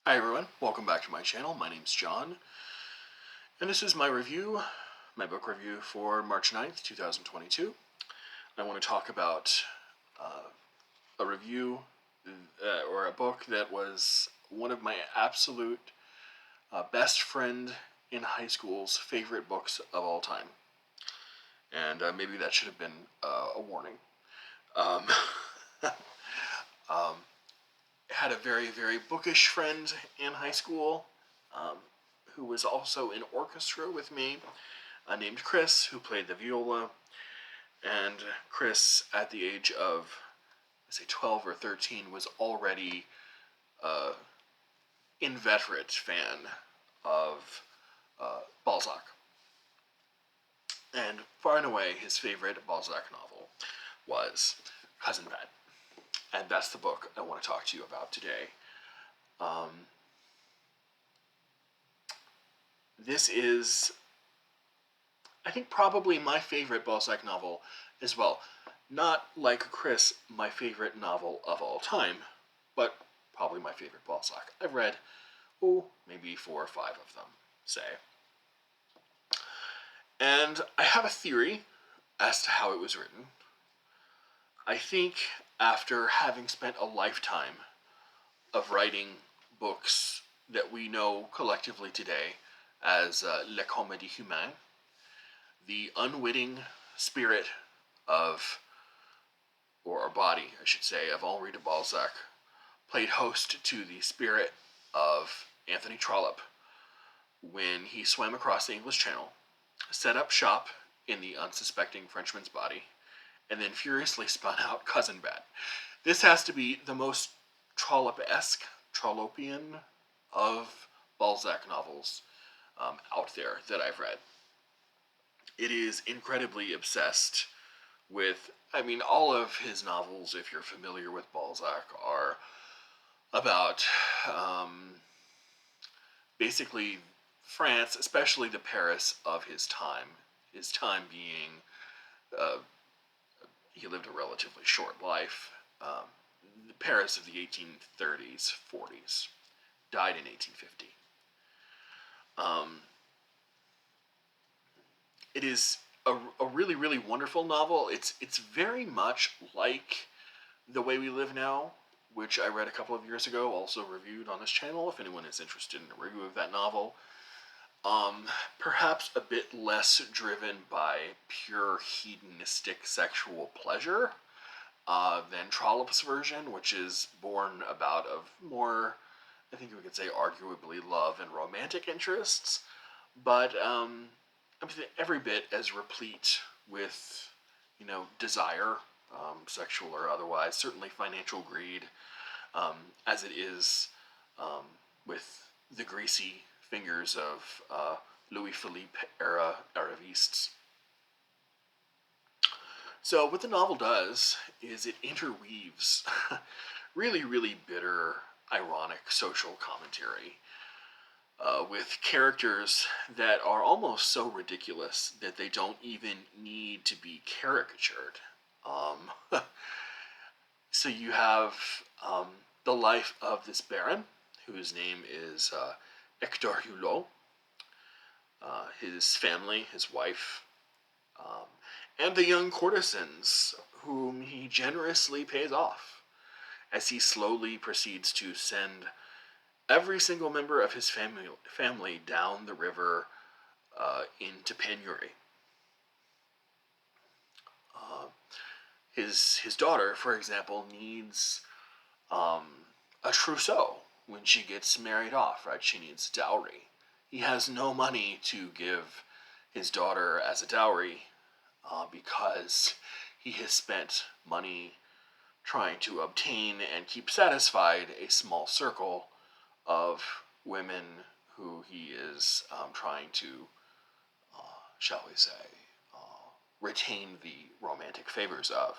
Hi everyone, welcome back to my channel. My name's John, and this is my book review for March 9th, 2022. I want to talk about a review or a book that was one of my absolute best friend in high school's favorite books of all time. And maybe that should have been a warning. Um, um, had a very, very bookish friend in high school um, who was also in orchestra with me, named Chris, who played the viola. And Chris, at the age of, say, 12 or 13, was already an inveterate fan of Balzac. And far and away, his favorite Balzac novel was Cousin Bette. And that's the book I want to talk to you about today. This is, I think, probably my favorite Balzac novel as well. Not, like Chris, my favorite novel of all time, but probably my favorite Balzac. I've read, maybe 4 or 5 of them, say. And I have a theory as to how it was written. I think after having spent a lifetime of writing books that we know collectively today as Le Comédie Humaine, the unwitting spirit of, or body, I should say, of Henri de Balzac played host to the spirit of Anthony Trollope when he swam across the English Channel, set up shop in the unsuspecting Frenchman's body, and then furiously spun out Cousin Bette. This has to be the most Trollope-esque, Trollopian of Balzac novels out there that I've read. It is incredibly obsessed with, all of his novels, if you're familiar with Balzac, are about basically France, especially the Paris of his time. His time being, he lived a relatively short life. The Paris of the 1830s, 40s. Died in 1850. It is a really, really wonderful novel. It's very much like The Way We Live Now, which I read a couple of years ago, also reviewed on this channel, if anyone is interested in a review of that novel. Perhaps a bit less driven by pure hedonistic sexual pleasure than Trollope's version, which is born about of more, I think we could say, arguably love and romantic interests, but every bit as replete with, desire, sexual or otherwise, certainly financial greed, as it is with the greasy fingers of Louis Philippe era Aravistes. So what the novel does is it interweaves really, really bitter, ironic social commentary with characters that are almost so ridiculous that they don't even need to be caricatured. So you have the life of this baron, whose name is Hector Hulot, his family, his wife, and the young courtesans whom he generously pays off as he slowly proceeds to send every single member of his family down the river into penury. His daughter, for example, needs a trousseau when she gets married off, right? She needs dowry. He has no money to give his daughter as a dowry because he has spent money trying to obtain and keep satisfied a small circle of women who he is trying to, shall we say, retain the romantic favors of.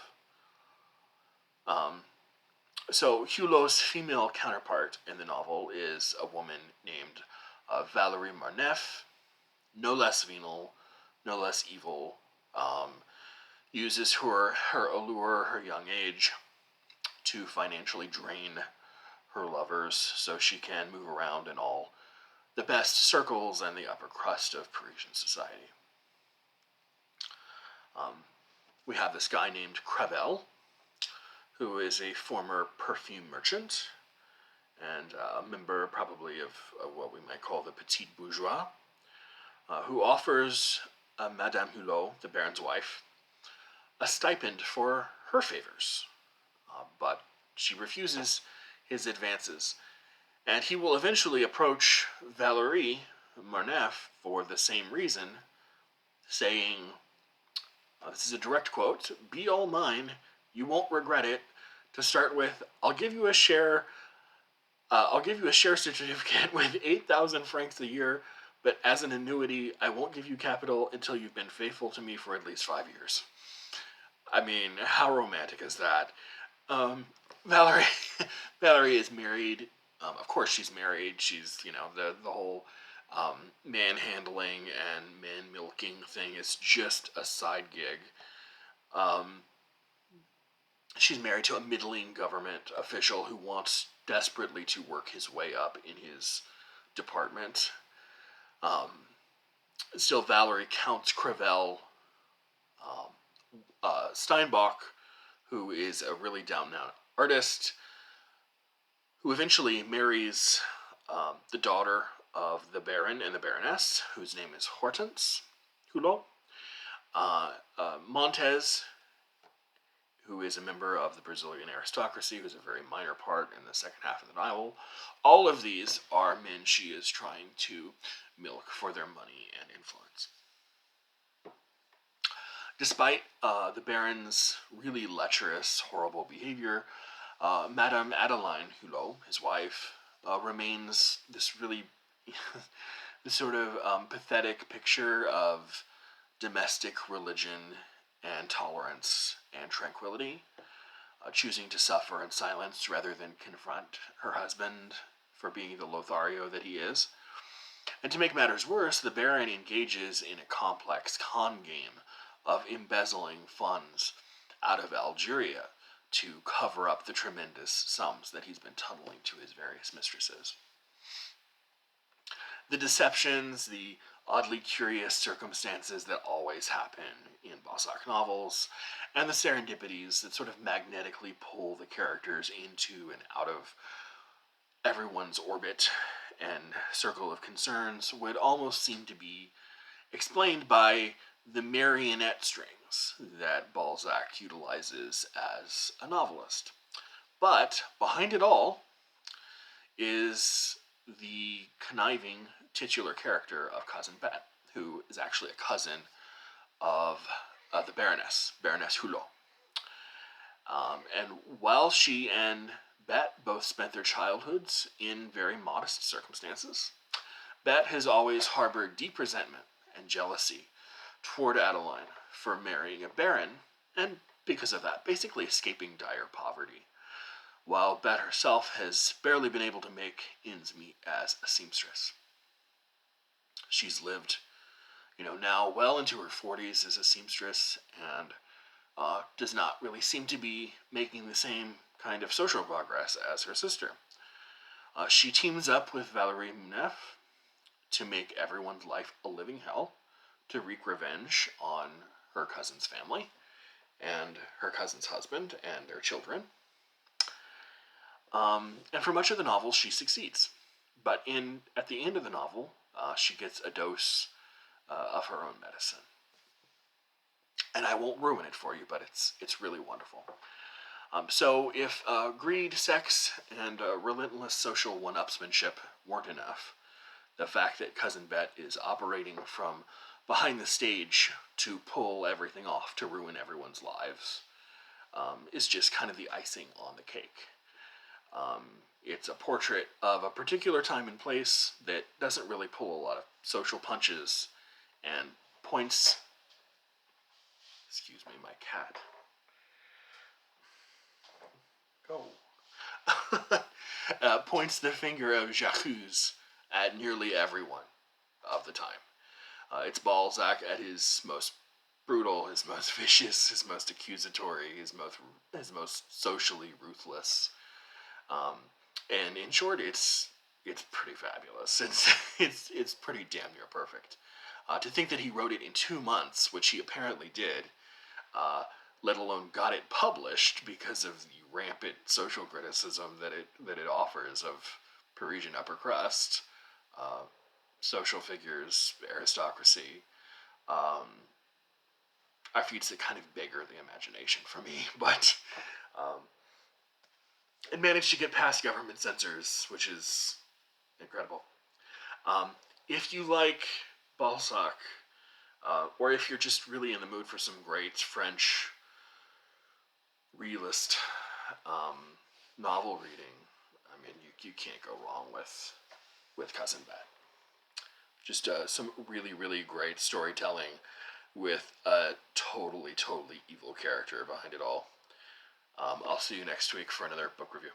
So Hulot's female counterpart in the novel is a woman named Valerie Marneffe, no less venal, no less evil, uses her allure, her young age, to financially drain her lovers so she can move around in all the best circles and the upper crust of Parisian society. We have this guy named Crevel, who is a former perfume merchant and a member probably of what we might call the petit bourgeois, who offers Madame Hulot, the Baron's wife, a stipend for her favors. But she refuses his advances, and he will eventually approach Valerie Marneffe for the same reason, saying, this is a direct quote, "Be all mine, you won't regret it. To start with, I'll give you a share certificate with 8,000 francs a year, but as an annuity, I won't give you capital until you've been faithful to me for at least 5 years." I mean, how romantic is that? Valerie, Valerie is married. Of course, she's married. She's, the whole manhandling and man milking thing is just a side gig. She's married to a middling government official who wants desperately to work his way up in his department. Still, Valerie counts Crevel Steinbach, who is a really down-and-out artist, who eventually marries the daughter of the Baron and the Baroness, whose name is Hortense Hulot. Montez, who is a member of the Brazilian aristocracy, who's a very minor part in the second half of the novel. All of these are men she is trying to milk for their money and influence. Despite the Baron's really lecherous, horrible behavior, Madame Adeline Hulot, his wife, remains this really this sort of pathetic picture of domestic religion and tolerance and tranquility, choosing to suffer in silence rather than confront her husband for being the Lothario that he is. And to make matters worse, the Baron engages in a complex con game of embezzling funds out of Algeria to cover up the tremendous sums that he's been tunneling to his various mistresses. The deceptions, the oddly curious circumstances that always happen in Balzac novels, and the serendipities that sort of magnetically pull the characters into and out of everyone's orbit and circle of concerns would almost seem to be explained by the marionette strings that Balzac utilizes as a novelist. But behind it all is the conniving titular character of Cousin Bette, who is actually a cousin of the Baroness Hulot. And while she and Bette both spent their childhoods in very modest circumstances, Bette has always harbored deep resentment and jealousy toward Adeline for marrying a baron, and because of that, basically escaping dire poverty, while Bette herself has barely been able to make ends meet as a seamstress. She's lived, now well into her 40s as a seamstress, and does not really seem to be making the same kind of social progress as her sister. She teams up with Valerie Marneffe to make everyone's life a living hell, to wreak revenge on her cousin's family and her cousin's husband and their children. And for much of the novel, she succeeds. But at the end of the novel, she gets a dose of her own medicine. And I won't ruin it for you, but it's really wonderful. So if greed, sex, and relentless social one-upsmanship weren't enough, the fact that Cousin Bette is operating from behind the stage to pull everything off to ruin everyone's lives is just kind of the icing on the cake. It's a portrait of a particular time and place that doesn't really pull a lot of social punches and points... Excuse me, my cat. Go. Points the finger of J'accuse at nearly everyone of the time. It's Balzac at his most brutal, his most vicious, his most accusatory, his most socially ruthless. And in short, it's pretty fabulous. It's pretty damn near perfect. To think that he wrote it in 2 months, which he apparently did, uh, let alone got it published because of the rampant social criticism that it offers of Parisian upper crust, uh, social figures, aristocracy, um, are feats that kind of beggar the imagination for me. But um, it managed to get past government censors, which is incredible. Um, if you like Balzac, or if you're just really in the mood for some great French realist um, novel reading, I mean, you can't go wrong with Cousin Bette. Just some really, really great storytelling with a totally, totally evil character behind it all. I'll see you next week for another book review.